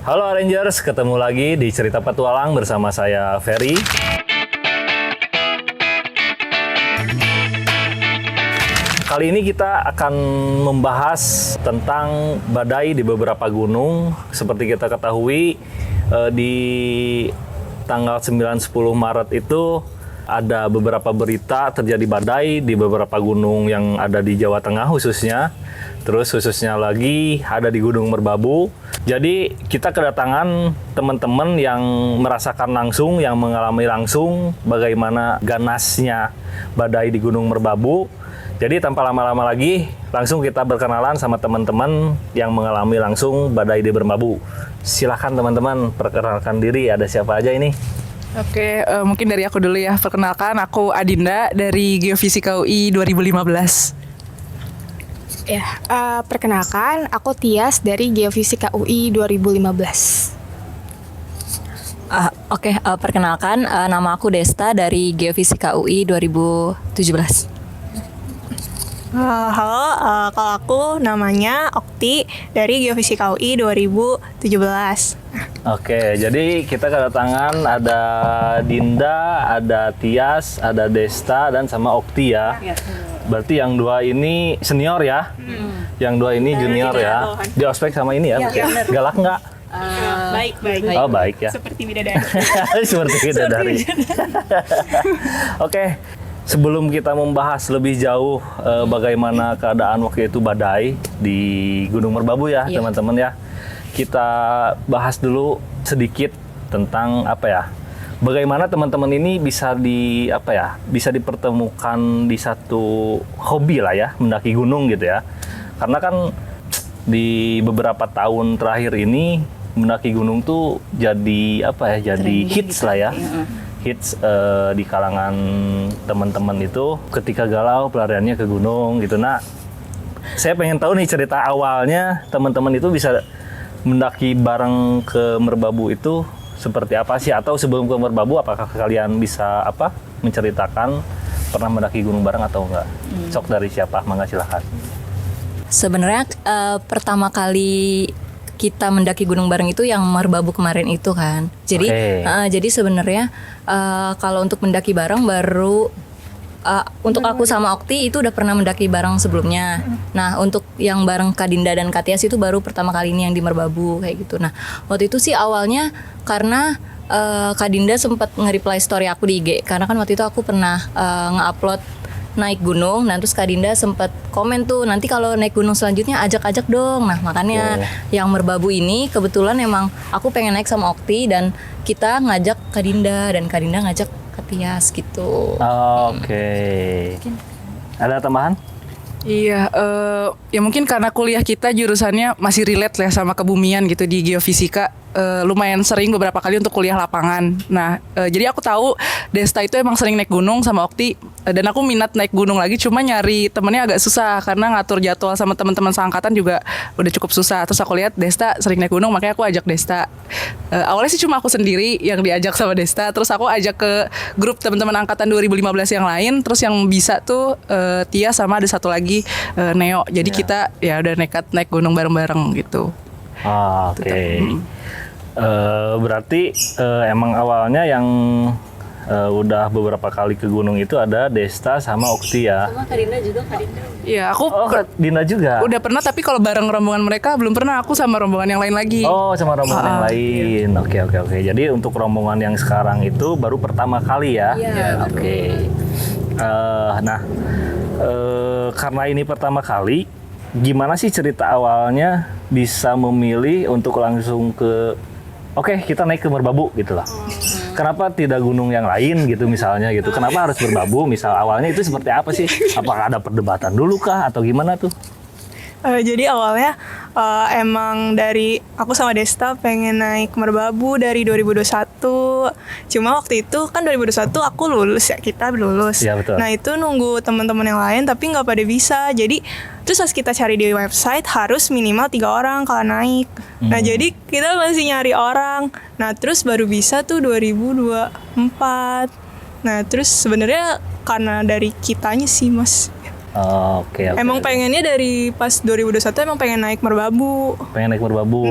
Halo Rangers, ketemu lagi di Cerita Petualang bersama saya Ferry. Kali ini kita akan membahas tentang badai di beberapa gunung. Seperti kita ketahui, di tanggal 9-10 Maret itu ada beberapa berita terjadi badai di beberapa gunung yang ada di Jawa Tengah khususnya. Terus khususnya lagi ada di Gunung Merbabu. Jadi kita kedatangan teman-teman yang merasakan langsung, yang mengalami langsung bagaimana ganasnya badai di Gunung Merbabu. Jadi tanpa lama-lama lagi, langsung kita berkenalan sama teman-teman yang mengalami langsung badai di Merbabu. Silakan teman-teman, perkenalkan diri, ada siapa aja ini? Oke, mungkin dari aku dulu ya. Perkenalkan, aku Adinda dari Geofisika UI 2015. Ya, perkenalkan, aku Tias dari Geofisika UI 2015. Perkenalkan, nama aku Desta dari Geofisika UI 2017. Halo, kalau aku namanya Okti dari Geofisika UI 2017. Oke, jadi kita kedatangan ada Dinda, ada Tias, ada Desta, dan sama Okti ya. Berarti yang dua ini senior ya, yang dua ini junior ya. Di ospek sama ini ya, galak nggak? Baik. Oh baik ya. Seperti bidadari. Seperti bidadari. Oke, sebelum kita membahas lebih jauh bagaimana keadaan waktu itu badai di Gunung Merbabu ya, teman-teman ya. Kita bahas dulu sedikit tentang bagaimana teman-teman ini bisa bisa dipertemukan di satu hobi lah ya, mendaki gunung gitu ya. Karena kan di beberapa tahun terakhir ini mendaki gunung tuh jadi jadi hits lah ya. Hits di kalangan teman-teman itu ketika galau pelariannya ke gunung gitu. Nah, saya pengen tahu nih cerita awalnya teman-teman itu bisa mendaki bareng ke Merbabu itu seperti apa sih? Atau sebelum ke Merbabu apakah kalian bisa menceritakan pernah mendaki gunung bareng atau enggak? Sok dari siapa? Mangga silakan. Sebenarnya pertama kali kita mendaki gunung bareng itu yang Merbabu kemarin itu kan. Jadi jadi sebenarnya kalau untuk mendaki bareng baru untuk aku sama Okti itu udah pernah mendaki bareng sebelumnya. Nah, untuk yang bareng Kak Dinda dan Kak Tias itu baru pertama kali ini yang di Merbabu kayak gitu. Nah, waktu itu sih awalnya karena Kak Dinda sempat nge-reply story aku di IG. Karena kan waktu itu aku pernah nge-upload naik gunung. Nah, terus Kak Dinda sempat komen tuh, nanti kalau naik gunung selanjutnya ajak-ajak dong. Nah, makanya yang Merbabu ini kebetulan emang aku pengen naik sama Okti dan kita ngajak Kak Dinda dan Kak Dinda ngajak Kak Tias gitu. Oke. Ada tambahan? Iya, ya mungkin karena kuliah kita jurusannya masih relate lah sama kebumian gitu di Geofisika. Lumayan sering beberapa kali untuk kuliah lapangan. Nah, jadi aku tahu Desta itu emang sering naik gunung sama Okti, dan aku minat naik gunung lagi, cuma nyari temennya agak susah karena ngatur jadwal sama teman-teman seangkatan juga udah cukup susah. Terus aku lihat Desta sering naik gunung, makanya aku ajak Desta. Awalnya sih cuma aku sendiri yang diajak sama Desta, terus aku ajak ke grup teman-teman angkatan 2015 yang lain, terus yang bisa tuh Tia sama ada satu lagi Neo. Jadi kita ya udah nekat naik gunung bareng-bareng gitu. Oke. Berarti emang awalnya yang udah beberapa kali ke gunung itu ada Desta sama Okti ya. Sama Kak Dinda juga, Kak Dinda. Iya, aku Dinda juga. udah pernah, tapi kalau bareng rombongan mereka belum pernah. Aku sama rombongan yang lain lagi. Oh, sama rombongan yang lain. Oke. Jadi untuk rombongan yang sekarang itu baru pertama kali ya. Iya. Oke. Karena ini pertama kali, gimana sih cerita awalnya bisa memilih untuk langsung kita naik ke Merbabu gitu lah. Kenapa tidak gunung yang lain gitu misalnya gitu? Kenapa harus Merbabu? Misal awalnya itu seperti apa sih? Apakah ada perdebatan dulu kah atau gimana tuh? Jadi awalnya emang dari aku sama Desta pengen naik Merbabu dari 2021. Cuma waktu itu kan 2021 aku lulus ya, kita lulus. Iya, betul. Nah itu nunggu teman-teman yang lain tapi nggak pada bisa. Jadi terus pas kita cari di website harus minimal 3 orang kalau naik. Nah jadi kita masih nyari orang. Nah terus baru bisa tuh 2024. Nah terus sebenarnya karena dari kitanya sih mas. Oke. Emang pengennya dari pas 2021 emang pengen naik merbabu. Pengen naik merbabu.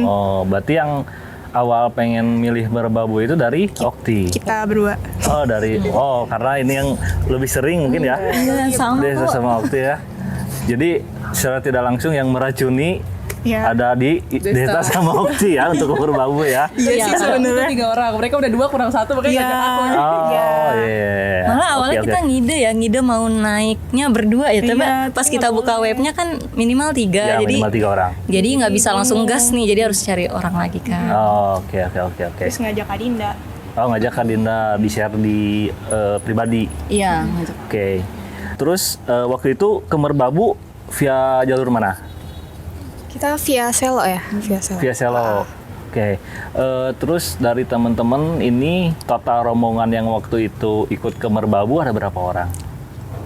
Oh, berarti yang awal pengen milih merbabu itu dari Okti. Kita berdua. Karena ini yang lebih sering mungkin ya. sama Desa sama Okti ya. Jadi secara tidak langsung yang meracuni Ya. ada di Desa sama Okti ya untuk merbabu ya. Iya sih Itu sebenarnya. 3 orang. Mereka udah 2 kurang 1 makanya Iya. ngajak aku. Oh Iya. iya. Malah awalnya Oke, kita oke. ngide mau naiknya berdua ya, tapi Iya, pas itu kita nggak buka boleh. webnya kan minimal 3, Ya, jadi minimal 3 orang. jadi nggak bisa langsung gas nih, jadi harus cari orang lagi kan. Oke. Terus ngajak Kak Dinda. Oh, ngajak Kak Dinda di-share di pribadi. Iya, ngajak. Oke. Terus waktu itu ke merbabu via jalur mana? Kita via Selo ya, via Selo. Via Selo. Oke. Terus dari teman-teman ini total rombongan yang waktu itu ikut ke merbabu ada berapa orang?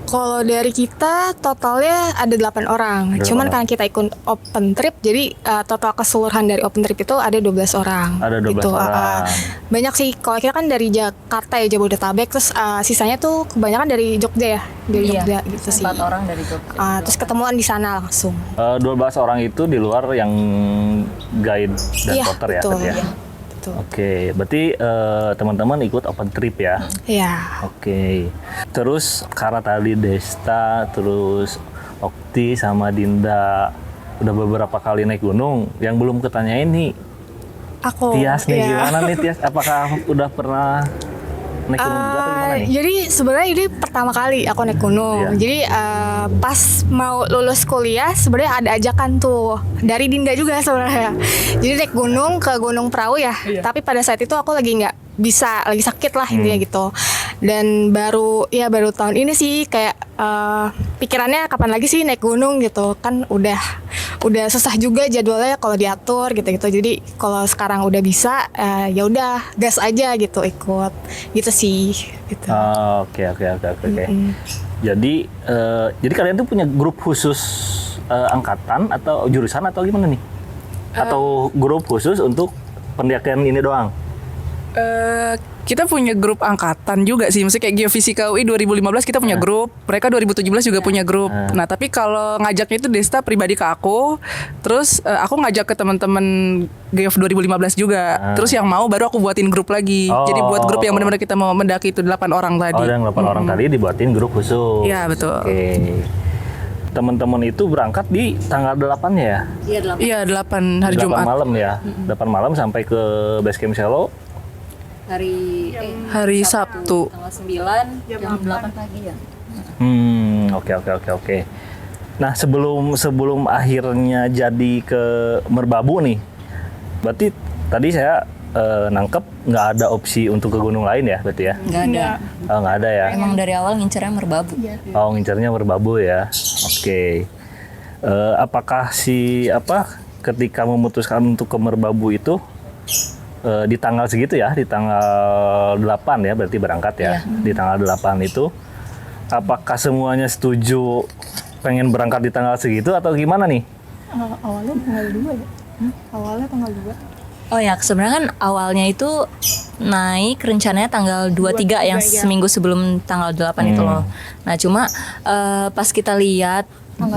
Kalau dari kita totalnya ada 8 orang. Ada Cuman 8 karena kita ikut open trip, jadi total keseluruhan dari open trip itu ada 12 orang. Ada 12 Gitu, orang. banyak sih. Kalau kita kan dari Jakarta ya, Jabodetabek, terus sisanya tuh kebanyakan dari Jogja ya, dari Jogja gitu sih. 4 orang dari Jogja. Terus ketemuan di sana langsung. 12 orang itu di luar yang guide dan Iya, porter ya, betul. berarti ya? Iya, betul. Oke, berarti teman-teman ikut open trip ya? Iya. Oke. Terus karena tadi Desta, terus Okti sama Dinda udah beberapa kali naik gunung, yang belum ketanyain nih, Aku. Tias nih iya. gimana nih Tias? Apakah udah pernah naik gunung juga atau gimana nih? Jadi sebenarnya ini pertama kali aku naik gunung. Iya. Jadi pas mau lulus kuliah sebenarnya ada ajakan tuh dari Dinda juga sebenarnya. Jadi naik gunung ke Gunung Prau ya. Tapi pada saat itu aku lagi nggak bisa, lagi sakit lah intinya gitu. Dan baru tahun ini sih kayak pikirannya kapan lagi sih naik gunung gitu. Kan udah susah juga jadwalnya kalau diatur gitu-gitu. Jadi kalau sekarang udah bisa ya udah gas aja gitu ikut gitu sih gitu. Oke. Jadi kalian tuh punya grup khusus angkatan atau jurusan atau gimana nih? Atau grup khusus untuk pendakian ini doang? Kita punya grup angkatan juga sih. Maksudnya kayak Geofisika UI 2015 kita punya grup. Mereka 2017 juga punya grup. Nah, tapi kalau ngajaknya itu Desta pribadi ke aku. Terus aku ngajak ke teman-teman Geof 2015 juga. Terus yang mau baru aku buatin grup lagi. Jadi buat grup yang benar-benar kita mau mendaki itu 8 orang tadi. Oh, yang 8 orang tadi dibuatin grup khusus. Iya, betul. Oke. Teman-teman itu berangkat di tanggal 8 ya? Iya, 8 hari 8 Jumat. malam ya. 8 malam sampai ke base camp Selo. Hari Sabtu. Tanggal 9 jam 8 pagi ya. Oke. Nah, sebelum akhirnya jadi ke merbabu nih. Berarti tadi saya nangkep nggak ada opsi untuk ke gunung lain ya, berarti ya? Nggak ada. Oh, nggak ada ya? Emang dari awal ngincernya merbabu. Oh, ngincernya merbabu ya. Oke. Apakah ketika memutuskan untuk ke merbabu itu di tanggal segitu ya, di tanggal 8 ya, berarti berangkat ya. Di tanggal 8 itu apakah semuanya setuju pengen berangkat di tanggal segitu atau gimana nih? Awalnya tanggal 2 ya? Awalnya tanggal 2. Oh ya, sebenarnya kan awalnya itu naik rencananya tanggal 23 yang seminggu sebelum tanggal 8 itu loh. Nah, cuma pas kita lihat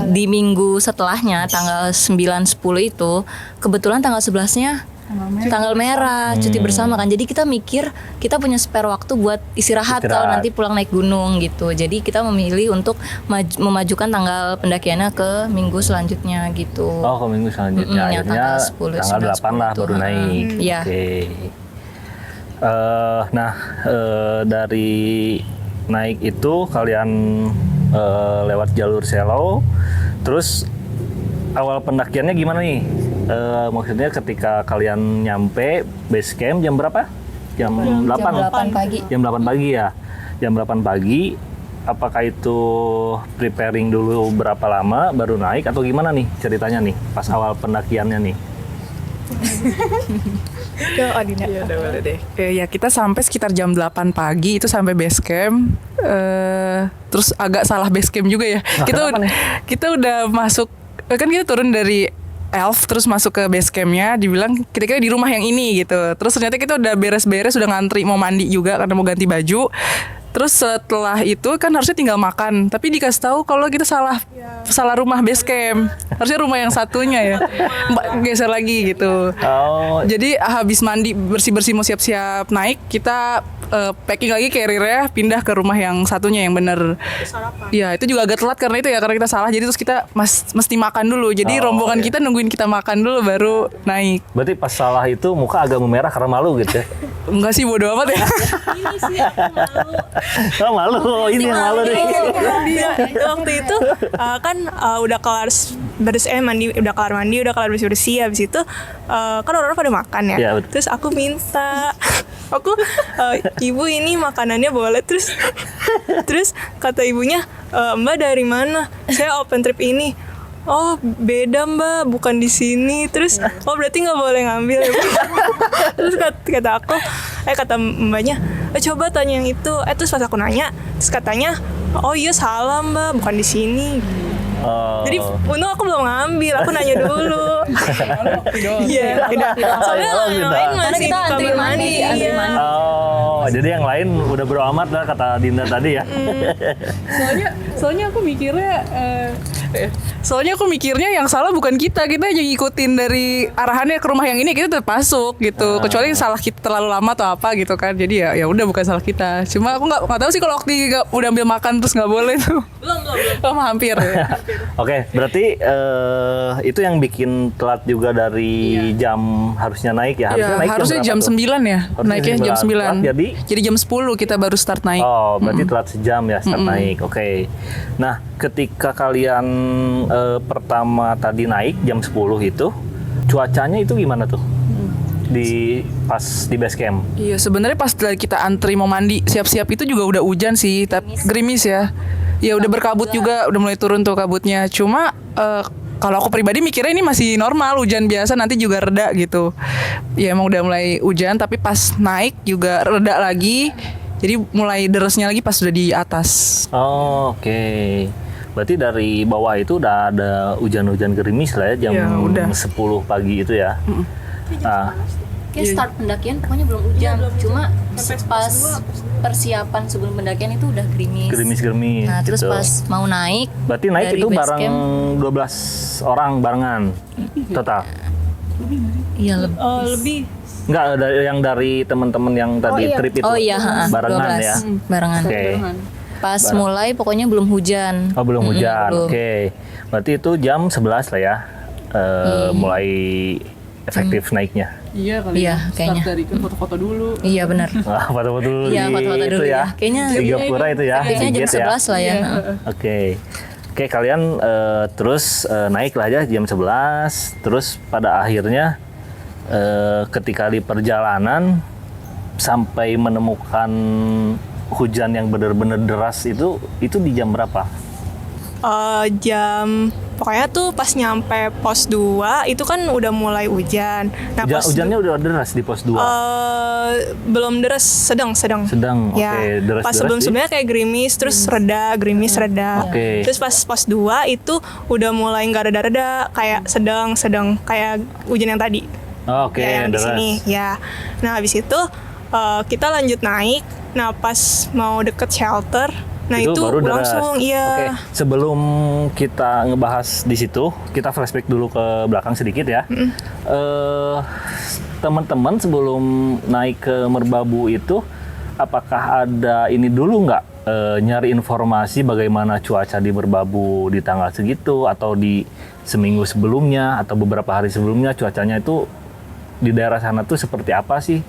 di minggu setelahnya tanggal 9 10 itu kebetulan tanggal 11-nya tanggal merah, cuti bersama kan. Jadi kita mikir kita punya spare waktu buat istirahat kalau nanti pulang naik gunung gitu. Jadi kita memilih untuk memajukan tanggal pendakiannya ke minggu selanjutnya gitu. Oh, ke minggu selanjutnya. Ya, Akhirnya tanggal 10, tanggal 8 lah 10 baru naik. Iya. Oke. Dari naik itu kalian lewat jalur Selo. Terus awal pendakiannya gimana nih? Maksudnya ketika kalian nyampe base camp jam berapa? Jam 8? Jam 8 pagi. Jam 8 pagi ya? Jam 8 pagi, apakah itu preparing dulu berapa lama baru naik atau gimana nih ceritanya nih pas awal pendakiannya nih? Iya, udah boleh deh. Ya, kita sampai sekitar jam 8 pagi itu sampai base camp. Terus agak salah base camp juga ya. Kita udah masuk, kan kita turun dari Elf terus masuk ke base campnya, dibilang kira-kira di rumah yang ini gitu. Terus ternyata kita udah beres-beres, udah ngantri mau mandi juga karena mau ganti baju. Terus setelah itu kan harusnya tinggal makan, tapi dikasih tahu kalau kita salah rumah base camp. Harusnya rumah yang satunya ya. Geser lagi gitu. Oh, Jadi habis mandi bersih-bersih mau siap-siap naik, kita packing lagi carrier-nya, pindah ke rumah yang satunya yang bener. Ya itu juga agak telat karena itu ya, karena kita salah. Jadi terus kita mesti makan dulu. Jadi rombongan kita nungguin kita makan dulu baru naik. berarti pas salah itu muka agak memerah karena malu gitu ya? Enggak sih, bodo amat ya. Oh, malu, oh, ini yang malu deh. Waktu itu kan udah kelar udah kelar mandi, udah kelar bersih-bersih. Habis itu kan orang-orang pada makan ya. Iya, betul. Terus aku minta, ibu ini makanannya boleh. Terus kata ibunya, Mbak dari mana? Saya open trip ini. Oh beda Mbak, bukan di sini. Terus oh berarti nggak boleh ngambil ya Bu? Terus kata aku, kata mbaknya, coba tanya yang itu. Terus pas aku nanya, terus katanya, oh iya salah Mbak, bukan di sini. Oh. Jadi untung aku belum ngambil, aku nanya dulu. Iya, beda. Soalnya yang lain Karena masih kita di antri kamar mandi, antri iya. mandi. Oh, jadi yang lain udah bodo amat lah kata Dinda tadi ya. Soalnya aku mikirnya yang salah bukan kita aja ngikutin dari arahannya ke rumah yang ini, kita tetap masuk gitu. Kecuali salah kita terlalu lama atau apa gitu kan. Jadi ya udah bukan salah kita. Cuma aku nggak tahu sih kalau waktu udah ambil makan terus nggak boleh tuh. Belum hampir. Ya. Oke, berarti itu yang bikin telat juga dari jam harusnya naik ya? Harusnya naik jam berapa tuh? 9 ya. Harusnya Naiknya jam 9. Telat, Jadi jam 10 kita baru start naik. Oh, berarti telat sejam ya start naik. Oke. Nah, ketika kalian pertama tadi naik jam 10 itu, cuacanya itu gimana tuh? Pas di base camp. Iya, sebenarnya pas kita antri mau mandi, siap-siap itu juga udah hujan sih, tapi gerimis ya. Ya udah berkabut juga, udah mulai turun tuh kabutnya. Cuma kalau aku pribadi mikirnya ini masih normal, hujan biasa nanti juga reda gitu. Ya emang udah mulai hujan, tapi pas naik juga reda lagi. Jadi mulai derasnya lagi pas udah di atas. Oh, oke. Berarti dari bawah itu udah ada hujan-hujan gerimis lah ya, jam Ya, udah. 10 pagi itu ya. Nah, Kayak start pendakian pokoknya belum hujan, cuma pas persiapan sebelum pendakian itu udah gerimis. gerimis-gerimis Nah, terus gitu. pas mau naik, Berarti naik dari itu base bareng camp, 12 orang barengan total? iya Lebih. Enggak, ada yang dari teman-teman yang tadi trip itu Oh iya, barengan 12 ya? barengan. Oke. Pas mulai pokoknya belum hujan. Oh, belum hujan. belum. Oke. Berarti itu jam 11 lah ya. Mulai efektif naiknya. Iya kali. Iya, kayaknya. Dari foto-foto dulu. Iya benar. Wah, foto-foto dulu Iya, di foto-foto itu dulu ya. ya. Kayaknya di Gapura itu ya. Kayaknya jam Sigit ya. 11 lah ya. Oke. Oke, kalian terus naik lah ya jam 11. Terus pada akhirnya ketika di perjalanan sampai menemukan hujan yang benar-benar deras itu di jam berapa? Pokoknya tuh pas nyampe pos 2 itu kan udah mulai hujan. Nah, Hujannya udah deras di pos 2. Belum deras, sedang. Sedang. Ya. Oke, deras. Pas sebelum-sebelumnya kayak gerimis terus reda, gerimis reda. Oke. Terus pas pos 2 itu udah mulai nggak reda-reda, kayak sedang kayak hujan yang tadi. Oke, Ya, yang di deras. sini ya. Nah, habis itu kita lanjut naik. Nah, pas mau deket shelter, nah itu baru deras. langsung iya. Oke, sebelum kita ngebahas di situ, kita flashback dulu ke belakang sedikit ya. Teman-teman sebelum naik ke Merbabu itu, apakah ada ini dulu nggak nyari informasi bagaimana cuaca di Merbabu di tanggal segitu atau di seminggu sebelumnya atau beberapa hari sebelumnya cuacanya itu di daerah sana tuh seperti apa sih?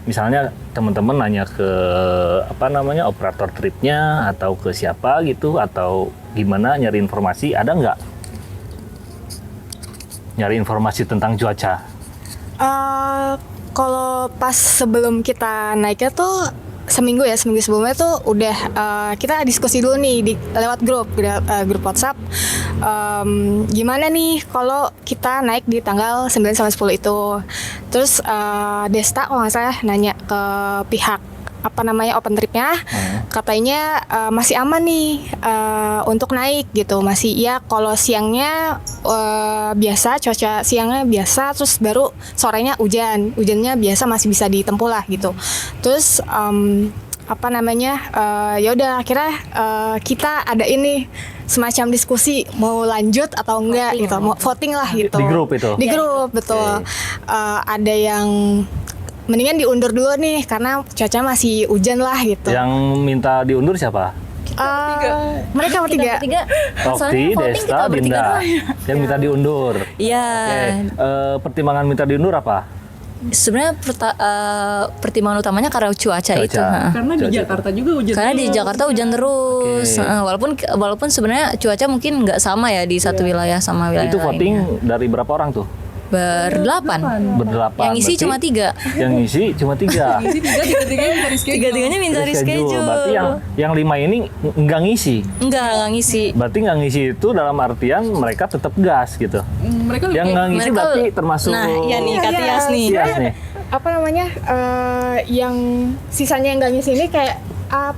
Misalnya teman-teman nanya ke operator tripnya atau ke siapa gitu atau gimana nyari informasi, ada nggak nyari informasi tentang cuaca? Kalau pas sebelum kita naiknya tuh seminggu sebelumnya tuh udah kita diskusi dulu nih lewat grup WhatsApp. Gimana nih kalau kita naik di tanggal 9 sampai 10 itu. Terus Desta kalau nggak salah nanya ke pihak open tripnya, katanya masih aman nih untuk naik gitu, masih ya kalau siangnya biasa, cuaca siangnya biasa, terus baru sorenya hujannya biasa masih bisa ditempuh lah gitu. Terus ya udah akhirnya kita ada ini semacam diskusi mau lanjut atau enggak Voting gitu, mau voting lah gitu. Di grup itu? Di grup, betul. Ada yang mendingan diundur dulu nih karena cuaca masih hujan lah gitu. Yang minta diundur siapa? Mereka bertiga. Okti, Desta, Dinda. Yang minta diundur. Iya. Pertimbangan minta diundur apa? Sebenarnya pertimbangan utamanya karena cuaca itu. Karena di Jakarta juga hujan. Karena di Jakarta hujan terus. Walaupun sebenarnya cuaca mungkin nggak sama ya di satu wilayah sama wilayah Itu lainnya. voting dari berapa orang tuh? Berdelapan. Berdelapan. Yang isi Berarti cuma 3. Yang ngisi cuma 3. Isi tiga-tiganya minta reschedule. Tiga-tiganya minta reschedule. Berarti yang 5 ini nggak ngisi. Enggak ngisi. Berarti nggak ngisi itu dalam artian mereka tetap gas gitu. Mereka Yang nggak ngisi Mereka- berarti termasuk. Nah, iya nih Kak Iya, Tias nih. Tias nih. Yang sisanya yang nggak ngisi ini kayak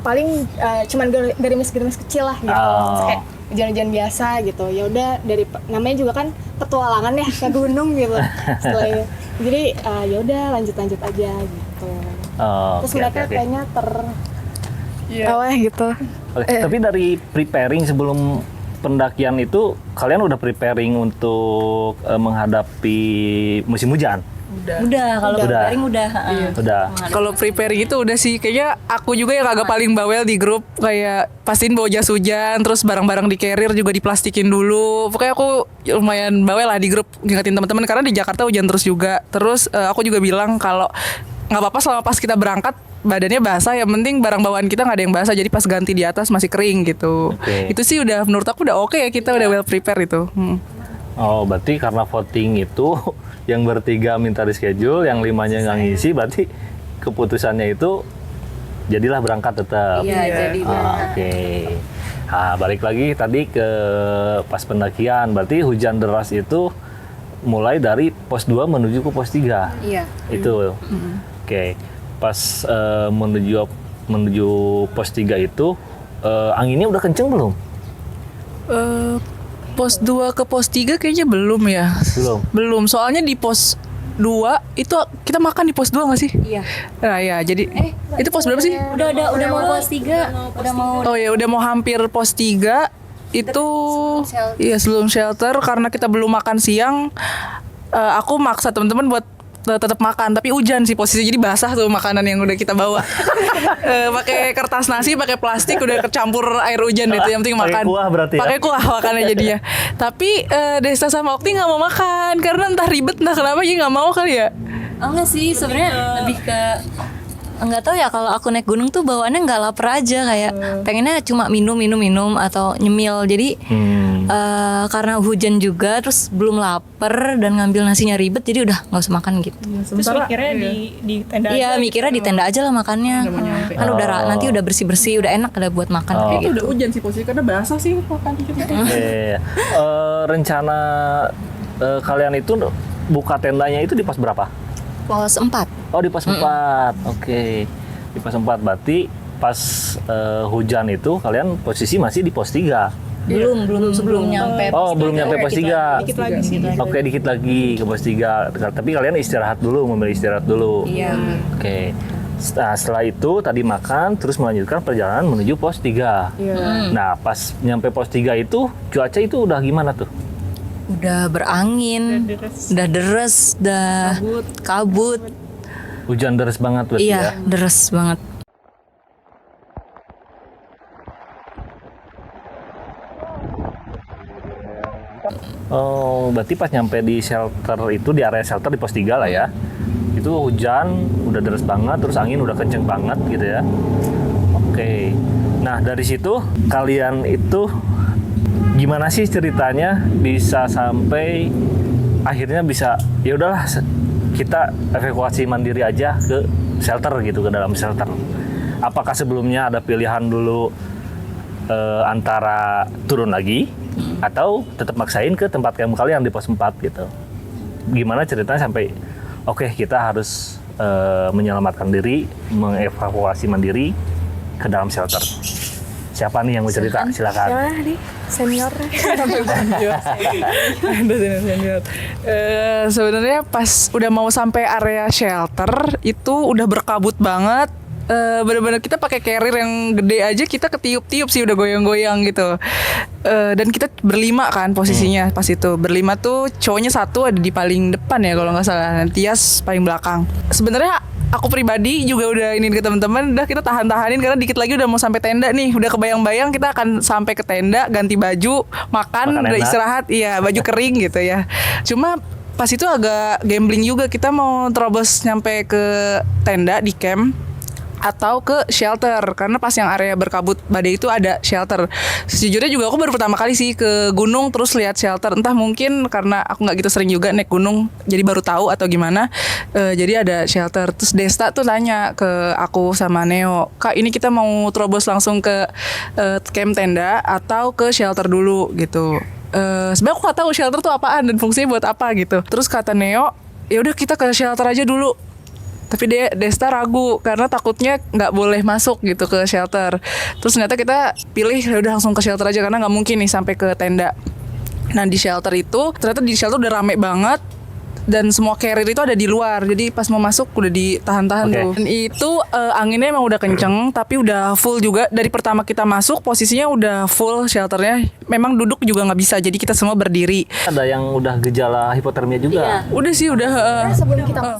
paling cuman gerimis-gerimis kecil lah gitu. Oh. Kayak hujan-hujan biasa gitu. Ya udah dari namanya juga kan petualangan ya ke gunung gitu. Setelah itu. Jadi ya udah lanjut aja gitu. Oh, Terus oke, mereka oke, oke. kayaknya gitu. Oke, tapi dari preparing sebelum pendakian itu kalian udah preparing untuk menghadapi musim hujan? Udah kalau Udah. preparing udah. Udah. Kalau prepare gitu udah sih kayaknya aku juga yang agak paling bawel di grup, kayak pastiin bawa jas hujan, terus barang-barang di carrier juga diplastikin dulu. Pokoknya aku lumayan bawel lah di grup ngingetin teman-teman karena di Jakarta hujan terus juga. Terus aku juga bilang kalau nggak apa-apa selama pas kita berangkat badannya basah, yang penting barang bawaan kita nggak ada yang basah, jadi pas ganti di atas masih kering gitu. Oke. Itu sih udah menurut aku udah oke ya, kita udah well prepare itu. Oh, berarti karena voting itu yang bertiga minta reschedule, yang 5-nya nggak ngisi, berarti keputusannya itu jadilah berangkat tetap. Iya, jadi Oke. Nah, balik lagi tadi ke pas pendakian, berarti hujan deras itu mulai dari pos 2 menuju ke pos 3. Iya. Itu. Oke. Pas menuju pos 3 itu anginnya udah kenceng belum? Pos 2 ke pos 3 kayaknya belum ya. Belum, soalnya di pos 2 itu kita makan di pos 2 nggak sih? Iya. Nah ya, jadi itu pos berapa sih? Udah mau pos 3. Udah mau Oh ya, udah mau hampir pos 3 itu. shelter. Iya, sebelum shelter karena kita belum makan siang. Aku maksa teman-teman buat tetap makan, tapi hujan sih posisi, jadi basah tuh makanan yang udah kita bawa. Pakai kertas nasi, pakai plastik, udah kecampur air hujan itu, yang penting Pakai makan. kuah berarti ya? Pakai kuah makannya jadinya. Tapi Desta sama Okti nggak mau makan karena entah ribet, entah kenapa jadi nggak mau kali ya. enggak sih, sebenarnya lebih ke enggak tahu ya, kalau aku naik gunung tuh bawaannya nggak lapar aja, kayak pengennya cuma minum atau nyemil. Jadi karena hujan juga, terus belum lapar dan ngambil nasinya ribet, jadi udah nggak usah makan gitu. Terus mikirnya di tenda Iya, aja mikirnya di tenda aja lah makannya. Kan udah nanti udah bersih-bersih, udah enak ada buat makan kayak gitu. Udah hujan sih posisi karena basah sih makan dikit. Oke. Rencana kalian itu buka tendanya itu di pos berapa? Pos 4. Oh, di pos 4. Oke. Di pos 4 berarti pas hujan itu kalian posisi masih di pos 3. Sebelum nyampe. Oh, belum nyampe pos 3. dikit lagi sih. Oke, dikit lagi ke pos 3. Tapi kalian istirahat dulu, memilih istirahat dulu. Iya. Oke. Nah, setelah itu tadi makan, terus melanjutkan perjalanan menuju pos 3. Nah, pas nyampe pos 3 itu, cuaca itu udah gimana tuh? Udah berangin, udah deres, udah kabut. Hujan deras banget berarti ya? Iya, deres banget. Oh, berarti pas nyampe di shelter itu, di area shelter di pos 3 lah ya. Itu hujan, udah deras banget, terus angin udah kenceng banget gitu ya. Oke. Nah, dari situ kalian itu gimana sih ceritanya bisa sampai akhirnya bisa ya udahlah kita evakuasi mandiri aja ke shelter gitu, ke dalam shelter. Apakah sebelumnya ada pilihan dulu antara turun lagi atau tetap maksain ke tempat camp kalian di pos 4 gitu? Gimana ceritanya sampai oke, kita harus menyelamatkan diri, mengevakuasi mandiri ke dalam shelter? Siapa nih yang mau cerita? Silakan. Ya nih, senior. Sebenarnya pas udah mau sampai area shelter itu udah berkabut banget. Bener-bener kita pakai carrier yang gede aja kita ketiup-tiup sih udah goyang-goyang gitu. Dan kita berlima kan posisinya pas itu. Berlima tuh cowoknya satu ada di paling depan ya kalau nggak salah. Dan Tias paling belakang. Sebenarnya aku pribadi juga udah ini ke teman-teman, udah kita tahan-tahanin karena dikit lagi udah mau sampai tenda nih. Udah kebayang-bayang kita akan sampai ke tenda, ganti baju, makan udah enak. istirahat, iya baju kering gitu ya. Cuma pas itu agak gambling juga, kita mau terobos nyampe ke tenda di camp atau ke shelter karena pas yang area berkabut badai itu ada shelter. Sejujurnya juga aku baru pertama kali sih ke gunung terus lihat shelter, entah mungkin karena aku nggak gitu sering juga naik gunung jadi baru tahu atau gimana. Jadi ada shelter. Terus Desta tuh tanya ke aku sama Neo, Kak ini kita mau terobos langsung ke camp tenda atau ke shelter dulu gitu. Sebenarnya aku nggak tahu shelter tuh apaan dan fungsinya buat apa gitu. Terus kata Neo, ya udah kita ke shelter aja dulu. Tapi Desta ragu karena takutnya nggak boleh masuk gitu ke shelter. Terus ternyata kita pilih ya udah langsung ke shelter aja karena nggak mungkin nih sampai ke tenda. Nah di shelter itu ternyata di shelter udah rame banget dan semua carrier itu ada di luar. Jadi pas mau masuk udah ditahan-tahan tuh. Dan itu anginnya emang udah kenceng tapi udah full juga. Dari pertama kita masuk posisinya udah full shelternya. Memang duduk juga nggak bisa jadi kita semua berdiri. Ada yang udah gejala hipotermia juga. Udah sih udah. Sebelum kita masuk